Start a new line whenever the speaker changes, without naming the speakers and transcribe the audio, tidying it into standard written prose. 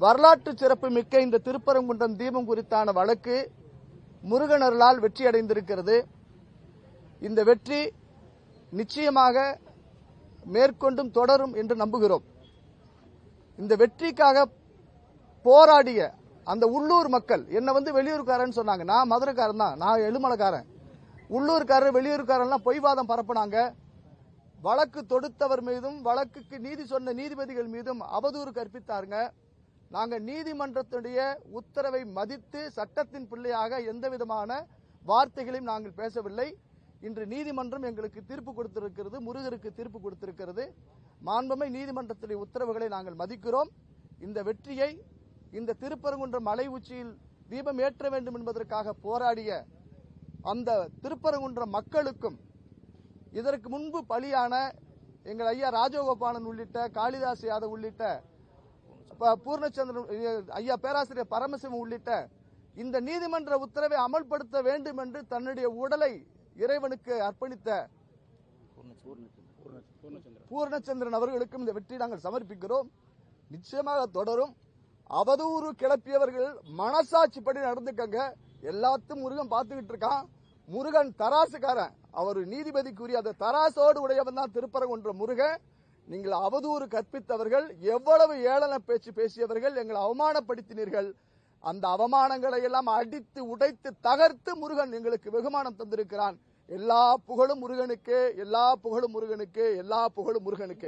வரலாற்று சிறப்பு மிக்க இந்த திருப்பரங்குன்றம் தீபம் குறித்தான வழக்கு முருகனர்களால் வெற்றி அடைந்திருக்கிறது. இந்த வெற்றி நிச்சயமாக மேற்கொண்டும் தொடரும் என்று நம்புகிறோம். இந்த வெற்றிக்காக போராடிய அந்த உள்ளூர் மக்கள் என்ன வெளியூர்காரன் சொன்னாங்க. நான் மதுரைக்காரன் தான், நான் எழுமலைக்காரன். உள்ளூர்காரர் வெளியூர்காரன் பொய்வாதம் பரப்புனாங்க. வழக்கு தொடுத்தவர் மீதும் வழக்குக்கு நீதி சொன்ன நீதிபதிகள் மீதும் அவதூறு கற்பித்தாருங்க. நாங்கள் நீதிமன்றத்துடைய உத்தரவை மதித்து சட்டத்தின் பிள்ளையாக எந்தவிதமான வார்த்தைகளையும் நாங்கள் பேசவில்லை. இன்று நீதிமன்றம் எங்களுக்கு தீர்ப்பு கொடுத்திருக்கிறது, முருகருக்கு தீர்ப்பு கொடுத்திருக்கிறது. மாண்புமிகு நீதிமன்றத்துடைய உத்தரவுகளை நாங்கள் மதிக்கிறோம். இந்த வெற்றியை இந்த திருப்பரங்குன்றம் மலை உச்சியில் தீபம் ஏற்ற வேண்டும் என்பதற்காக போராடிய அந்த திருப்பரங்குன்றம் மக்களுக்கும் இதற்கு முன்பு பலியான எங்கள் ஐயா ராஜகோபாலன் உள்ளிட்ட காளிதாஸ் யாதவ் உள்ளிட்ட பூர்ணச்சந்திரன் ஐயா பேராசிரியர் பரமசிவம் உள்ளிட்ட இந்த நீதிமன்ற உத்தரவை அமல்படுத்த வேண்டும் என்று தன்னுடைய உடலை இறைவனுக்கு அர்ப்பணித்த பூர்ணச்சந்திரன் அவர்களுக்கும் இந்த வெற்றி நாங்கள் சமர்ப்பிக்கிறோம். நிச்சயமாக தொடரும். அவதூறு கிளப்பியவர்கள் மனசாட்சிப்படி நடந்துக்கங்க. எல்லாத்தையும் முருகன் பார்த்துக்கிட்டு இருக்கான். முருகன் தராசுக்காரன். அவர் நீதிபதிக்குரிய அந்த தராசோடு உடையவன் தான் திருப்பரங்குன்றம் முருகன். நீங்கள் அவதூறு கற்பித்தவர்கள், எவ்வளவு ஏளன பேச்சு பேசியவர்கள், எங்களை அவமானப்படுத்தினீர்கள். அந்த அவமானங்களை எல்லாம் அடித்து உடைத்து தகர்த்து முருகன் எங்களுக்கு வெகுமானம் தந்திருக்கிறான். எல்லா புகழும் முருகனுக்கு, எல்லா புகழும் முருகனுக்கு, எல்லா புகழும் முருகனுக்கு.